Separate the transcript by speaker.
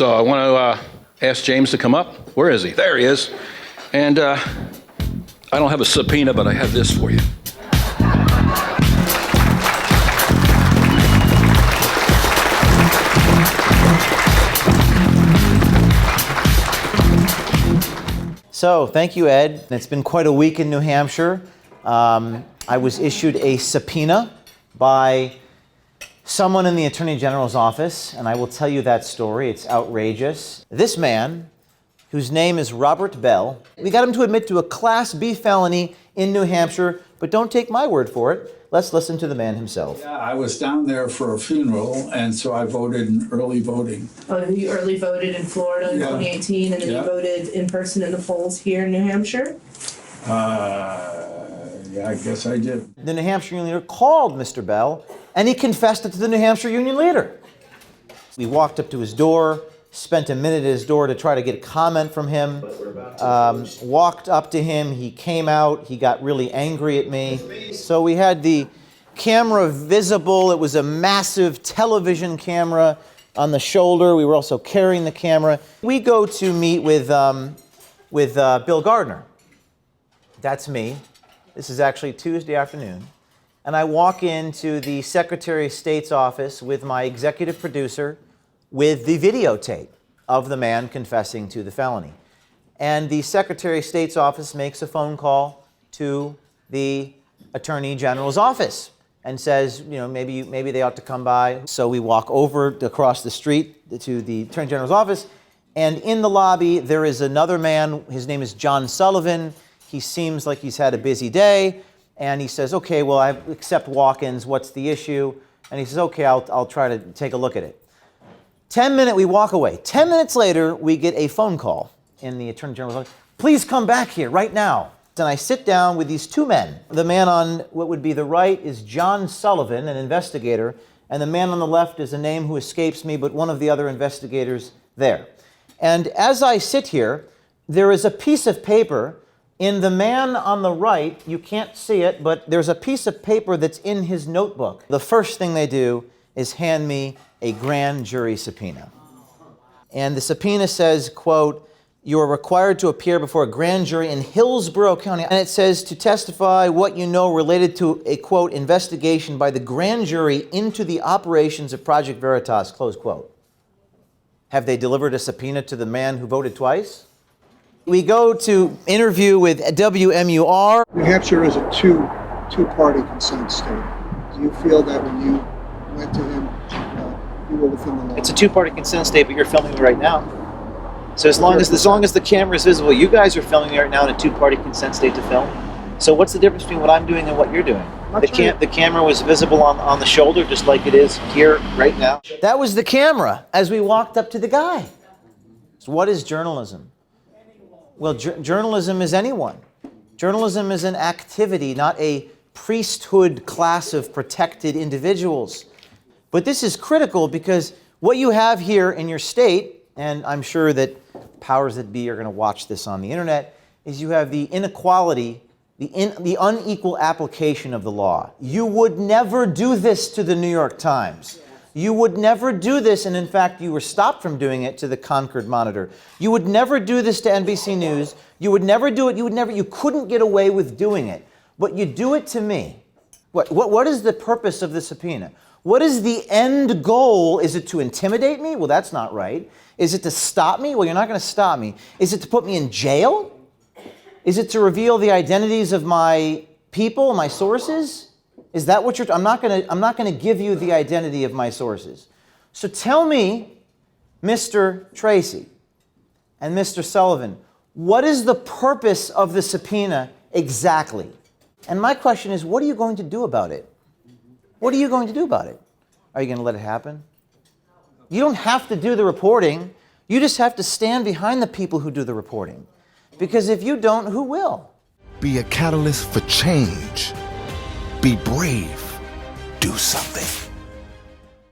Speaker 1: So I want to ask James to come up. Where is he? There he is. And I don't have a subpoena, but I have this for you.
Speaker 2: So, thank you, Ed. It's been quite a week in New Hampshire. I was issued a subpoena by someone in the Attorney General's office, and I will tell you that story. It's outrageous. This man, whose name is Robert Bell, we got him to admit to a Class B felony in New Hampshire, but don't take my word for it. Let's listen to the man himself.
Speaker 3: Yeah, I was down there for a funeral, and so I voted in early voting.
Speaker 4: Oh, you early voted in Florida in 2018, and then you voted in person in the polls here in New Hampshire?
Speaker 3: Yeah, I guess I did.
Speaker 2: The New Hampshire Union leader called Mr. Bell, and he confessed it to the New Hampshire Union leader. We walked up to his door, spent a minute at his door to try to get a comment from him, walked up to him, he came out, he got really angry at me. So we had the camera visible. It was a massive television camera on the shoulder. We were also carrying the camera. We go to meet with Bill Gardner. That's me. This is actually Tuesday afternoon. And I walk into the Secretary of State's office with my executive producer with the videotape of the man confessing to the felony. And the Secretary of State's office makes a phone call to the Attorney General's office and says, you know, maybe they ought to come by. So we walk over across the street to the Attorney General's office, and in the lobby there is another man. His name is John Sullivan. He seems like he's had a busy day, and he says, okay, well, I accept walk-ins. What's the issue? And he says, okay, I'll try to take a look at it. We walk away. 10 minutes later, we get a phone call in the Attorney General's office. Please come back here right now. And I sit down with these two men. The man on what would be the right is John Sullivan, an investigator, and the man on the left is a name who escapes me, but one of the other investigators there. And as I sit here, there is a piece of paper in the man on the right. You can't see it, but there's a piece of paper that's in his notebook. The first thing they do is hand me a grand jury subpoena. And the subpoena says, quote, you are required to appear before a grand jury in Hillsborough County. And it says to testify what you know related to a, quote, investigation by the grand jury into the operations of Project Veritas, close quote. Have they delivered a subpoena to the man who voted twice? We go to interview with WMUR.
Speaker 5: New Hampshire is a two-party consent state. Do you feel that when you went to him, you were within the law?
Speaker 2: It's a two-party consent state, but you're filming me right now. So as long as the camera is visible, you guys are filming me right now in a two-party consent state to film. So what's the difference between what I'm doing and what you're doing? The camera was visible on the shoulder, just like it is here right now. That was the camera as we walked up to the guy. So what is journalism? Well, journalism is anyone. Journalism is an activity, not a priesthood class of protected individuals. But this is critical because what you have here in your state, and I'm sure that powers that be are going to watch this on the internet, is you have the inequality, the unequal application of the law. You would never do this to the New York Times. You would never do this, and in fact, you were stopped from doing it to the Concord Monitor. You would never do this to NBC News. You would never do it. You couldn't get away with doing it. But you do it to me. What is the purpose of the subpoena? What is the end goal? Is it to intimidate me? Well, that's not right. Is it to stop me? Well, you're not going to stop me. Is it to put me in jail? Is it to reveal the identities of my people, my sources? Is that what I'm not going to give you the identity of my sources. So tell me, Mr. Tracy and Mr. Sullivan, what is the purpose of the subpoena exactly? And my question is, what are you going to do about it? What are you going to do about it? Are you going to let it happen? You don't have to do the reporting. You just have to stand behind the people who do the reporting. Because if you don't, who will?
Speaker 6: Be a catalyst for change. Be brave. Do something.